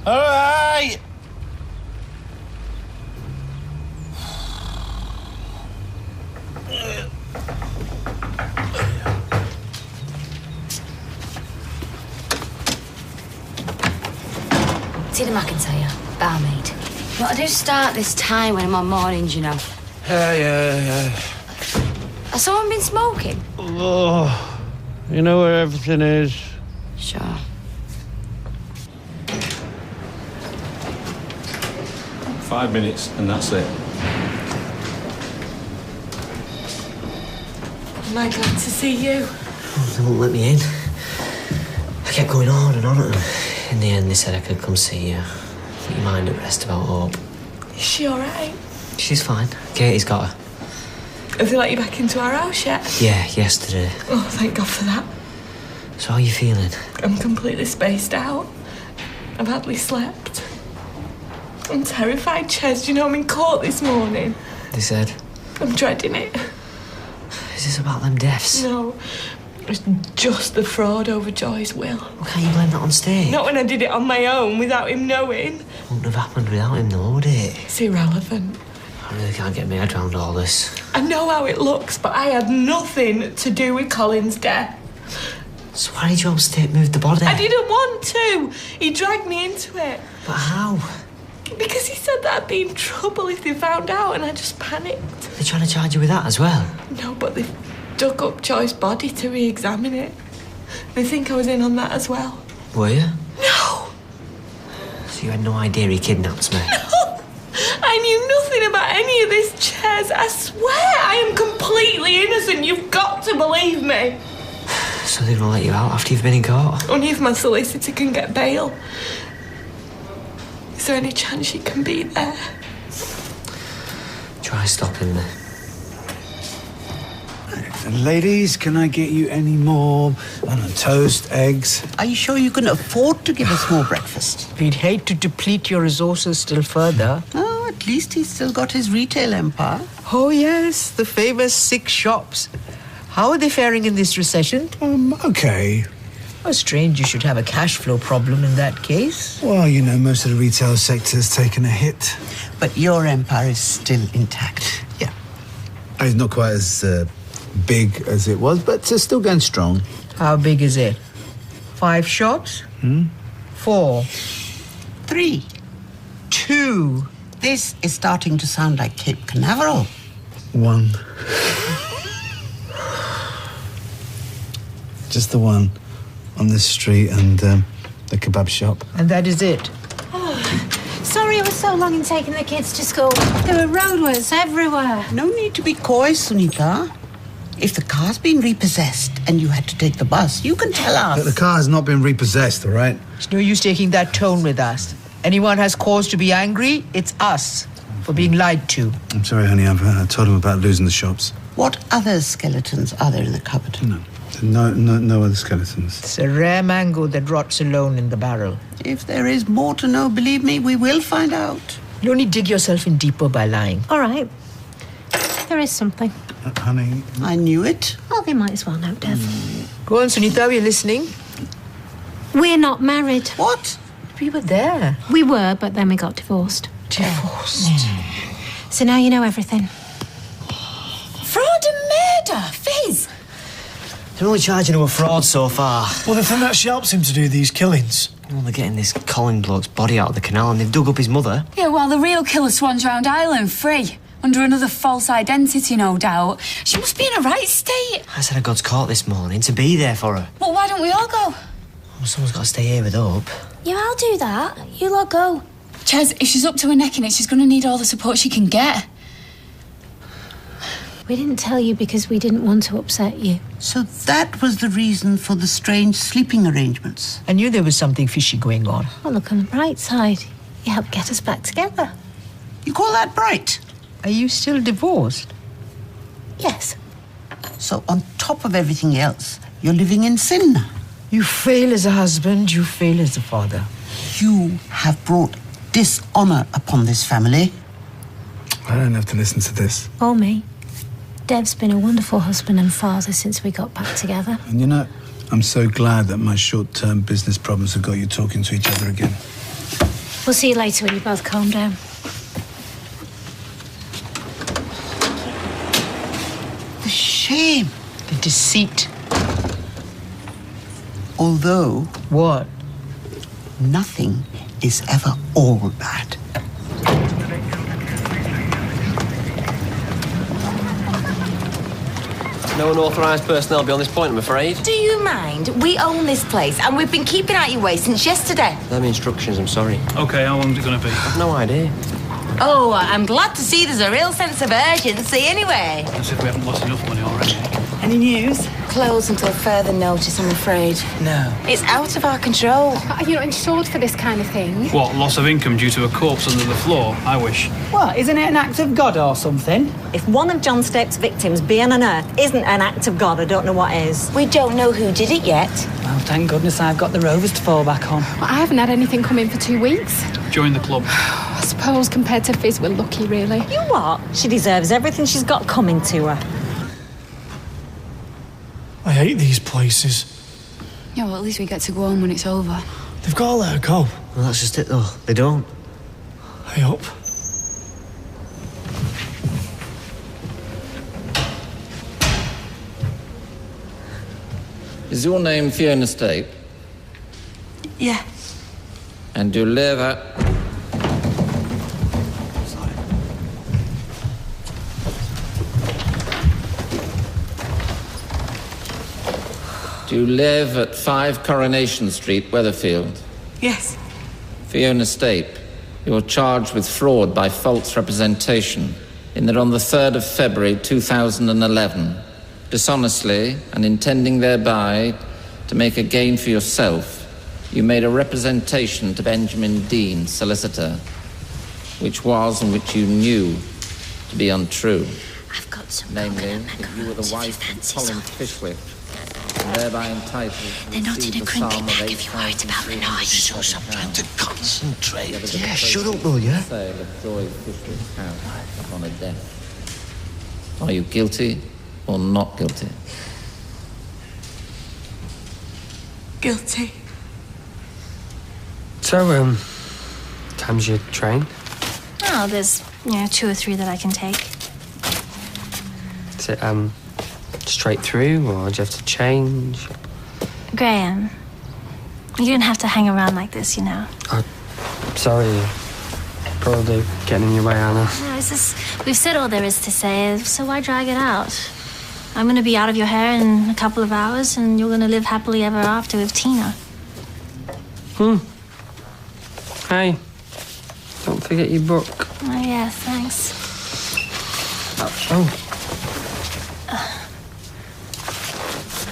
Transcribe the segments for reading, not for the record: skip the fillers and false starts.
All right. Tina McIntyre, barmaid. What I do start this time when I'm on mornings, you know. Yeah. Has someone been smoking? Oh, you know where everything is? Sure. Five minutes, and that's it. Am I glad to see you? They won't let me in. I kept going on and on at them. In the end, they said I could come see you. Put your mind at rest about Hope. Is she all right? She's fine. Katie's got her. Have they let you back into our house yet? Yeah, yesterday. Oh, thank God for that. So how are you feeling? I'm completely spaced out. I've hardly slept. I'm terrified, Ches. Do you know I'm in court this morning? They said. I'm dreading it. Is this about them deaths? No. It's just the fraud over Joy's will. Well, can't you blame that on stage? Not when I did it on my own without him knowing. Wouldn't have happened without him, though, would it? It's irrelevant. I really can't get my head around all this. I know how it looks, but I had nothing to do with Colin's death. So why did you upstate move the body? I didn't want to. He dragged me into it. But how? Because he said that I'd be in trouble if they found out, and I just panicked. They're trying to charge you with that as well? No, but they dug up Joy's body to re-examine it. They think I was in on that as well. Were you? No! So you had no idea he kidnapped me? No! I knew nothing about any of this, Ches. I swear I am completely innocent. You've got to believe me. So they're gonna let you out after you've been in court? Only if my solicitor can get bail. Is there any chance she can be there? Try stopping me. Ladies, can I get you any more, I don't know, toast, eggs? Are you sure you can afford to give us more breakfast? We'd hate to deplete your resources still further. Oh, at least he's still got his retail empire. Oh, yes, the famous 6 shops. How are they faring in this recession? Okay. Oh, strange you should have a cash flow problem in that case. Well, you know, most of the retail sector's taken a hit. But your empire is still intact. Yeah. It's not quite as big as it was, but it's still going strong. How big is it? 5 shops? 4. 3. 2. This is starting to sound like Cape Canaveral. 1. Just the one on this street and the kebab shop. And that is it? Sorry it was so long in taking the kids to school. There were roadworks everywhere. No need to be coy, Sunita. If the car's been repossessed and you had to take the bus, you can tell us. But the car has not been repossessed, all right? It's no use taking that tone with us. Anyone has cause to be angry, it's us for being lied to. I'm sorry, honey. I told him about losing the shops. What other skeletons are there in the cupboard? No other skeletons. It's a rare mango that rots alone in the barrel. If there is more to know, believe me, we will find out. You only dig yourself in deeper by lying. All right. There is something. Honey. I knew it. Well, they might as well know, Dev. Go on, Sunita, we're listening. We're not married. What? We were there. We were, but then we got divorced. Divorced? So now you know everything. Fraud and murder, Fizz. They're only charging him with fraud so far. Well, they think that she helps him to do these killings. Well, they're getting this Colin bloke's body out of the canal and they've dug up his mother. Yeah, while the real killer swans round Ireland free. Under another false identity, no doubt. She must be in a right state. I said I got to court this morning to be there for her. Well, why don't we all go? Well, someone's got to stay here with Hope. Yeah, I'll do that. You lot go. Ches, if she's up to her neck in it, she's going to need all the support she can get. We didn't tell you because we didn't want to upset you. So that was the reason for the strange sleeping arrangements. I knew there was something fishy going on. Well, look on the bright side. You helped get us back together. You call that bright? Are you still divorced? Yes. So on top of everything else, you're living in sin now. You fail as a husband, you fail as a father. You have brought dishonor upon this family. I don't have to listen to this. Or me. Dev's been a wonderful husband and father since we got back together. And you know, I'm so glad that my short-term business problems have got you talking to each other again. We'll see you later when you both calm down. The shame. The deceit. Although What? nothing is ever all bad. No unauthorised personnel beyond this point, I'm afraid. Do you mind? We own this place and we've been keeping out your way since yesterday. Them instructions, I'm sorry. OK, how long's it going to be? I've no idea. Oh, I'm glad to see there's a real sense of urgency anyway. As if we haven't lost enough money already. Any news? Closed until further notice, I'm afraid. No. It's out of our control. Are you not insured for this kind of thing? What, loss of income due to a corpse under the floor? I wish. Well, isn't it an act of God or something? If one of John Stape's victims being on Earth isn't an act of God, I don't know what is. We don't know who did it yet. Well, thank goodness I've got the Rovers to fall back on. Well, I haven't had anything come in for 2 weeks. Join the club. I suppose compared to Fizz, we're lucky, really. You what? She deserves everything she's got coming to her. I hate these places. Yeah, well, at least we get to go home when it's over. They've got to let her go. Well, that's just it, though. They don't. I hope. Is your name Fiona Stape? Yeah. And do you live at... Do you live at 5 Coronation Street, Weatherfield? Yes. Fiona Stape, you're charged with fraud by false representation in that on the 3rd of February 2011, dishonestly and intending thereby to make a gain for yourself, you made a representation to Benjamin Dean, solicitor, which was and which you knew to be untrue. I've got some namely, that you were the wife of Colin Fishwick, and thereby entitled to They're not in a receive the crimpy sum of bag if you're worried about the noise. £8,377. I'm trying to concentrate. Yeah, shut up, will ya? Sale of Joy Fishwick's house upon a death. Are you guilty or not guilty? Guilty. So, time's your train? Oh, there's, 2 or 3 that I can take. Is it, straight through, or do you have to change? Graham, you don't have to hang around like this, Sorry, probably getting in your way, Anna. No, we've said all there is to say, so why drag it out? I'm going to be out of your hair in a couple of hours, and you're going to live happily ever after with Tina. Hey, don't forget your book. Oh, yeah, thanks. Oh.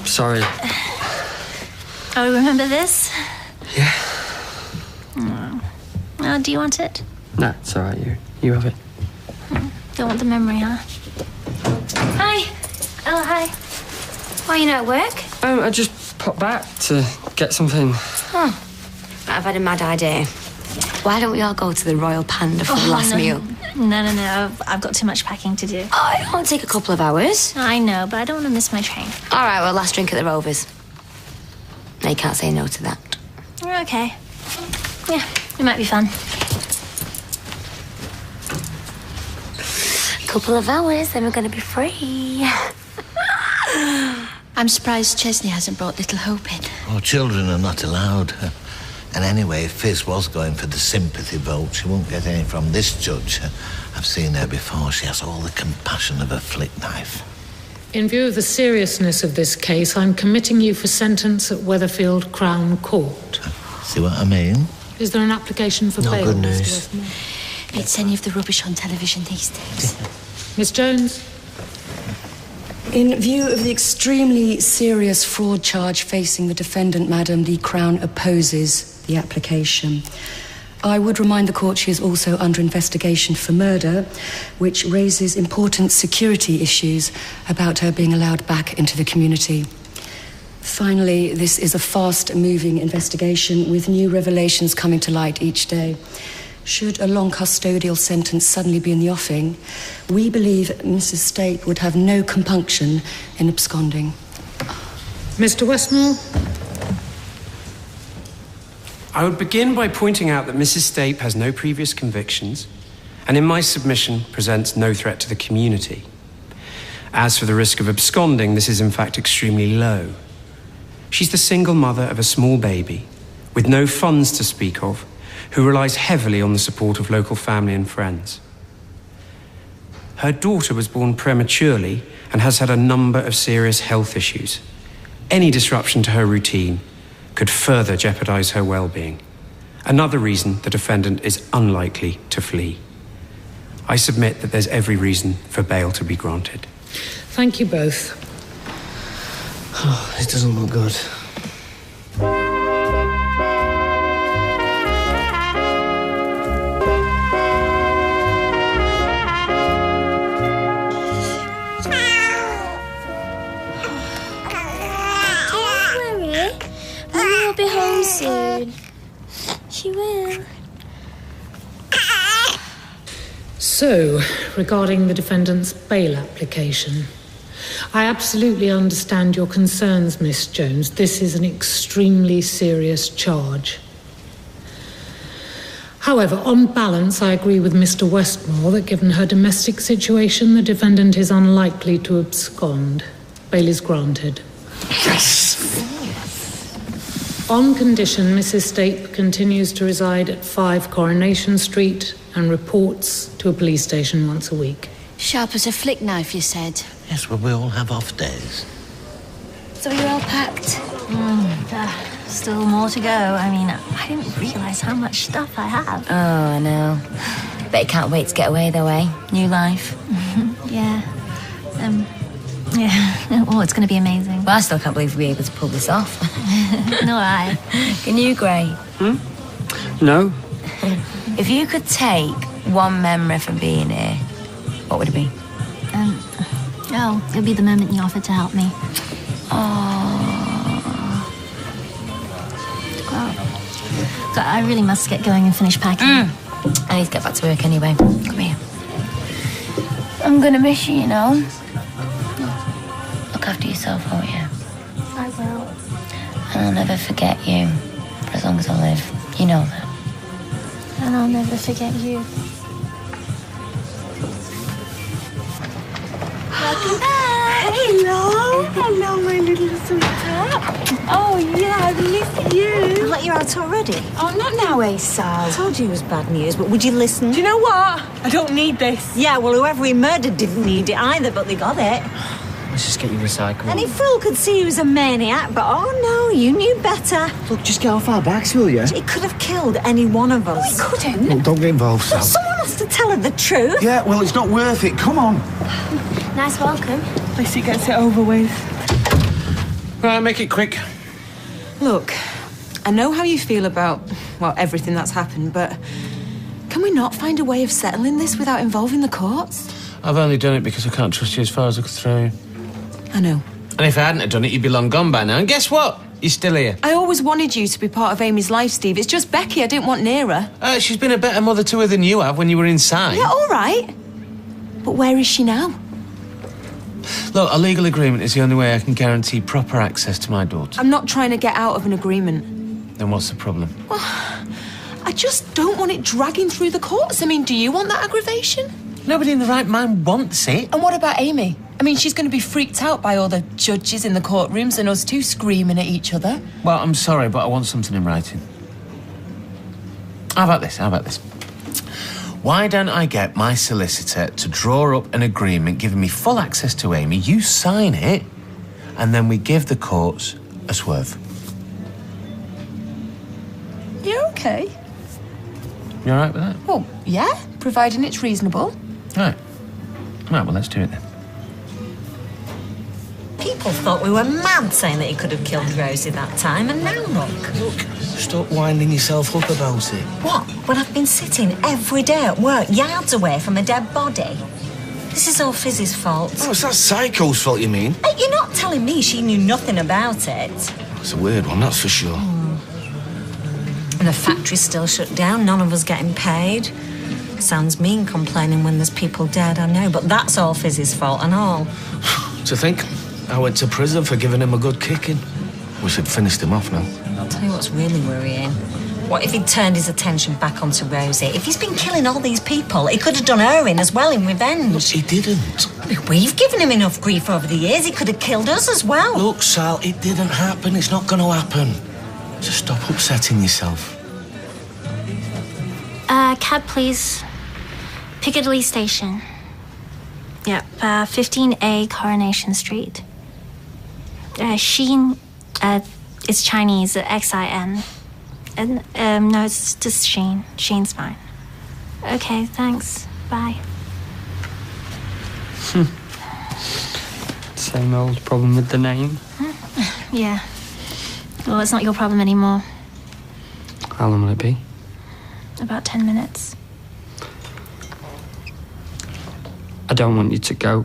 Sorry. Oh, remember this? Yeah. Oh, do you want it? Nah, it's all right. You have it. Don't want the memory, huh? Hi. Oh, hi. Why, you not at work? I just popped back to get something. Oh, I've had a mad idea. Why don't we all go to the Royal Panda for the last meal? No. I've got too much packing to do. Oh, it won't take a couple of hours. I know, but I don't want to miss my train. All right, well, last drink at the Rovers. They can't say no to that. Okay. Yeah, it might be fun. Couple of hours, then we're going to be free. I'm surprised Chesney hasn't brought little Hope in. Oh, children are not allowed. And anyway, if Fizz was going for the sympathy vote, she won't get any from this judge. I've seen her before. She has all the compassion of a flick knife. In view of the seriousness of this case, I'm committing you for sentence at Weatherfield Crown Court. See what I mean? Is there an application for bail? good news. It's any of the rubbish on television these days. Miss Jones? In view of the extremely serious fraud charge facing the defendant, Madam, the Crown opposes the application. I would remind the court she is also under investigation for murder, which raises important security issues about her being allowed back into the community. Finally, this is a fast-moving investigation with new revelations coming to light each day. Should a long custodial sentence suddenly be in the offing, we believe Mrs. Stape would have no compunction in absconding. Mr. Westmore? I would begin by pointing out that Mrs. Stape has no previous convictions, and in my submission presents no threat to the community. As for the risk of absconding, this is in fact extremely low. She's the single mother of a small baby, with no funds to speak of, who relies heavily on the support of local family and friends. Her daughter was born prematurely and has had a number of serious health issues. Any disruption to her routine could further jeopardize her well-being. Another reason the defendant is unlikely to flee. I submit that there's every reason for bail to be granted. Thank you both. Oh, this doesn't look good. Mummy will be home soon. She will. So, regarding the defendant's bail application, I absolutely understand your concerns, Miss Jones. This is an extremely serious charge. However, on balance, I agree with Mr. Westmore that given her domestic situation, the defendant is unlikely to abscond. Bail is granted. Yes! On condition Mrs. Stape continues to reside at 5 Coronation Street and reports to a police station once a week. Sharp as a flick knife, you said. Yes, well, we all have off days. So you're all packed? Still more to go. I mean, I didn't realise how much stuff I have. Oh, I know. Bet you can't wait to get away, though, eh? New life. Yeah. Yeah. Oh, it's going to be amazing. Well, I still can't believe we'll be able to pull this off. Nor I. Can you, Gray? No? If you could take one memory from being here, what would it be? It'll be the moment you offered to help me. Well, I really must get going and finish packing. I need to get back to work anyway. Come here. I'm gonna miss you, you know. Look after yourself, won't you? I will. And I'll never forget you for as long as I live. You know that. And I'll never forget you. Welcome back. Hello. Hello, my little sweetheart. Oh, yeah, I've missed you. Let you out already? Oh, not now, Asa. I told you it was bad news, but would you listen? Do you know what? I don't need this. Yeah, well, whoever he murdered didn't need it either, but they got it. Let's just get you recycled. Any fool could see he was a maniac, but oh no, you knew better. Look, just get off our backs, will you? He could have killed any one of us. No, he couldn't. Look, don't get involved, Sam. Someone has to tell her the truth. Yeah, well, it's not worth it. Come on. Nice welcome. At least he gets it over with. Right, make it quick. Look, I know how you feel about, well, everything that's happened, but can we not find a way of settling this without involving the courts? I've only done it because I can't trust you as far as I could throw you. I know. And if I hadn't have done it, you'd be long gone by now. And guess what? You're still here. I always wanted you to be part of Amy's life, Steve. It's just Becky I didn't want near her. She's been a better mother to her than you have when you were inside. Yeah, all right. But where is she now? Look, a legal agreement is the only way I can guarantee proper access to my daughter. I'm not trying to get out of an agreement. Then what's the problem? Well, I just don't want it dragging through the courts. I mean, do you want that aggravation? Nobody in the right mind wants it. And what about Amy? I mean, she's going to be freaked out by all the judges in the courtrooms and us two screaming at each other. Well, I'm sorry, but I want something in writing. How about this? Why don't I get my solicitor to draw up an agreement giving me full access to Amy, you sign it, and then we give the courts a swerve. You're okay? You all right with that? Well, yeah, providing it's reasonable. Right, well, let's do it then. People thought we were mad saying that he could have killed Rosie that time, and now look. Stop winding yourself up about it. What? When I've been sitting every day at work, yards away from a dead body. This is all Fizz's fault. Oh, it's that psycho's fault, you mean? Hey, you're not telling me she knew nothing about it. It's a weird one, that's for sure. And the factory's still shut down, none of us getting paid. Sounds mean complaining when there's people dead, I know, but that's all Fizz's fault and all. To think, I went to prison for giving him a good kicking. Wish I'd finished him off now. I'll tell you what's really worrying. What if he'd turned his attention back onto Rosie? If he's been killing all these people, he could have done her in as well in revenge. Look, he didn't. We've given him enough grief over the years. He could have killed us as well. Look, Sal, it didn't happen. It's not going to happen. Just stop upsetting yourself. Cab, please. Piccadilly Station. Yep, 15A Coronation Street. Sheen, it's Chinese, Xin. And, no, it's just Sheen. Sheen's fine. Okay, thanks. Bye. Same old problem with the name. Yeah. Well, it's not your problem anymore. How long will it be? About 10 minutes. I don't want you to go.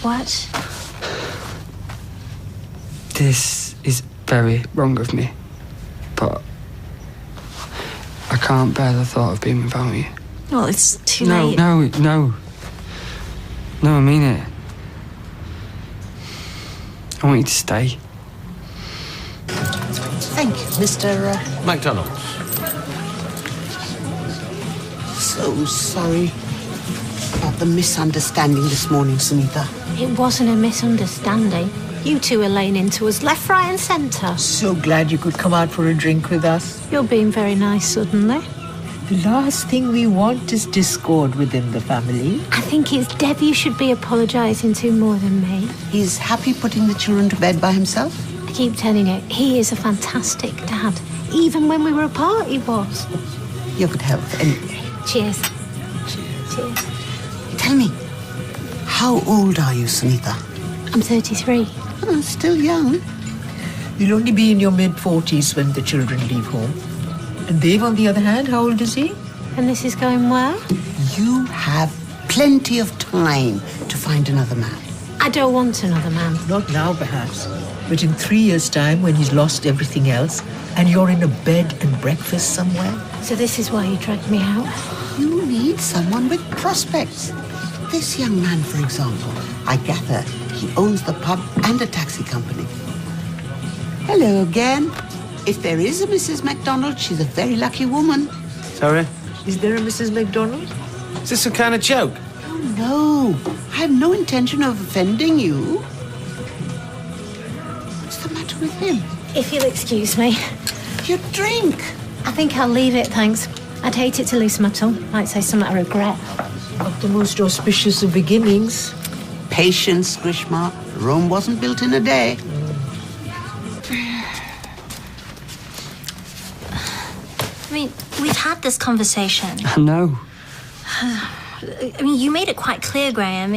What? This is very wrong of me, but I can't bear the thought of being without you. Well, it's too late. No, I mean it. I want you to stay. Thank you, Mr. McDonald's. So sorry about the misunderstanding this morning, Sunita. It wasn't a misunderstanding. You two were laying into us left, right and centre. So glad you could come out for a drink with us. You're being very nice suddenly. The last thing we want is discord within the family. I think it's Deb you should be apologising to more than me. He's happy putting the children to bed by himself? I keep telling you, he is a fantastic dad. Even when we were apart, he was. Your good health, anyway. Cheers. Cheers. Tell me, how old are you, Sunita? I'm 33. Oh, still young. You'll only be in your mid-40s when the children leave home. And Dave, on the other hand, how old is he? And this is going well? You have plenty of time to find another man. I don't want another man. Not now, perhaps. But in 3 years' time, when he's lost everything else, and you're in a bed and breakfast somewhere. So this is why you dragged me out? You need someone with prospects. This young man, for example, I gather he owns the pub and a taxi company. Hello again. If there is a Mrs. MacDonald, she's a very lucky woman. Sorry? Is there a Mrs. MacDonald? Is this some kind of joke? Oh, no. I have no intention of offending you. What's the matter with him? If you'll excuse me. Your drink. I think I'll leave it, thanks. I'd hate it to lose my tongue. Might say something I regret. Not the most auspicious of beginnings. Patience, Grishma. Rome wasn't built in a day. I mean, we've had this conversation. I know. I mean, you made it quite clear, Graham.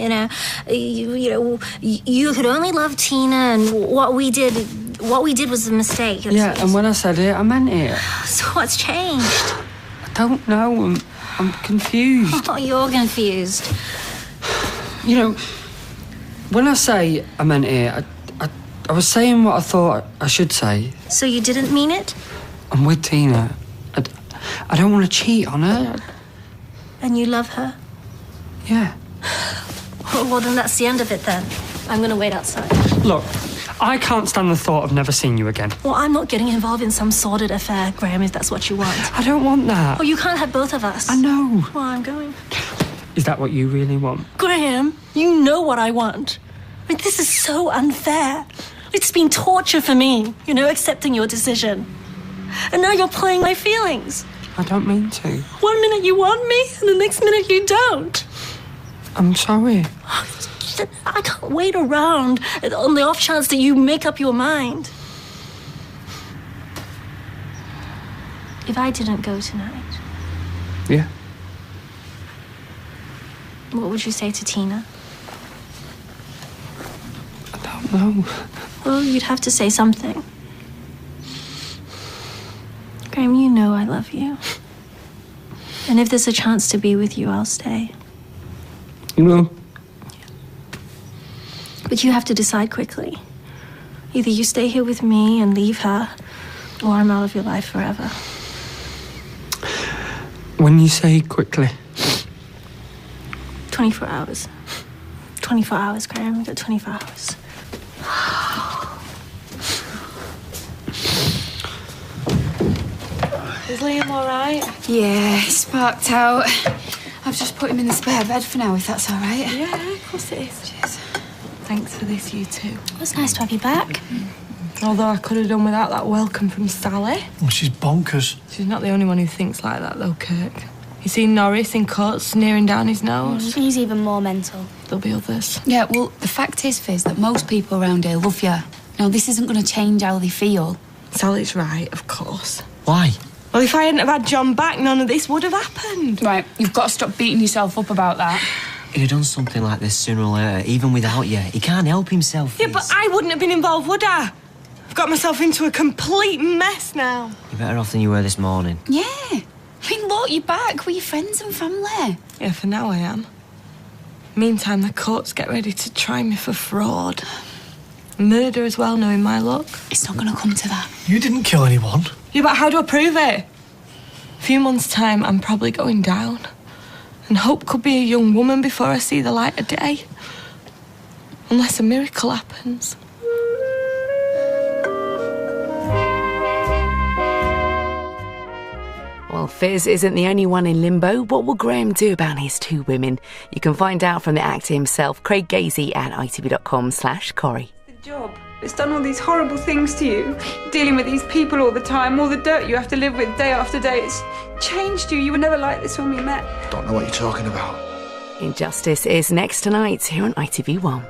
You could only love Tina, and what we did was a mistake. And when I said it, I meant it. So what's changed? I don't know. I'm confused. Oh, you're confused. You know, when I say I meant it, I was saying what I thought I should say. So you didn't mean it? I'm with Tina. I don't want to cheat on her. And you love her? Yeah. Well, then that's the end of it, then. I'm going to wait outside. Look, I can't stand the thought of never seeing you again. Well, I'm not getting involved in some sordid affair, Graham, if that's what you want. I don't want that. Oh, you can't have both of us. I know. Well, I'm going. Is that what you really want? Graham, you know what I want. I mean, this is so unfair. It's been torture for me, accepting your decision. And now you're playing my feelings. I don't mean to. 1 minute you want me, and the next minute you don't. I'm sorry. I can't wait around on the off chance that you make up your mind. If I didn't go tonight, Yeah. what would you say to Tina? I don't know. Well, you'd have to say something. Graham, you know I love you. And if there's a chance to be with you, I'll stay. You know? But you have to decide quickly. Either you stay here with me and leave her, or I'm out of your life forever. When you say quickly? 24 hours. 24 hours, Graham. We've got 24 hours. Is Liam all right? Yeah, he's sparked out. I've just put him in the spare bed for now, if that's all right. Yeah, of course it is. Cheers. Thanks for this, you two. It was nice to have you back. Although I could have done without that welcome from Sally. Well, she's bonkers. She's not the only one who thinks like that, though, Kirk. You see Norris in court sneering down his nose. He's even more mental. There'll be others. Yeah, well, the fact is, Fizz, that most people around here love you. Now, this isn't going to change how they feel. Sally's right, of course. Why? Well, if I hadn't have had John back, none of this would have happened. Right, you've got to stop beating yourself up about that. He'd have done something like this sooner or later, even without you. He can't help himself. Yeah, but I wouldn't have been involved, would I? I've got myself into a complete mess now. You're better off than you were this morning. Yeah. I mean, look, you're back with your friends and family. Yeah, for now I am. Meantime, the courts get ready to try me for fraud. Murder as well, knowing my luck. It's not going to come to that. You didn't kill anyone. Yeah, but how do I prove it? A few months' time, I'm probably going down. And Hope could be a young woman before I see the light of day. Unless a miracle happens. Well, Fizz isn't the only one in limbo. What will Graham do about his two women? You can find out from the actor himself, Craig Gazy, at itv.com/Corrie. Job. It's done all these horrible things to you. Dealing with these people all the time, all the dirt you have to live with day after day. It's changed you. You were never like this when we met. Don't know what you're talking about. Injustice is next tonight here on ITV1.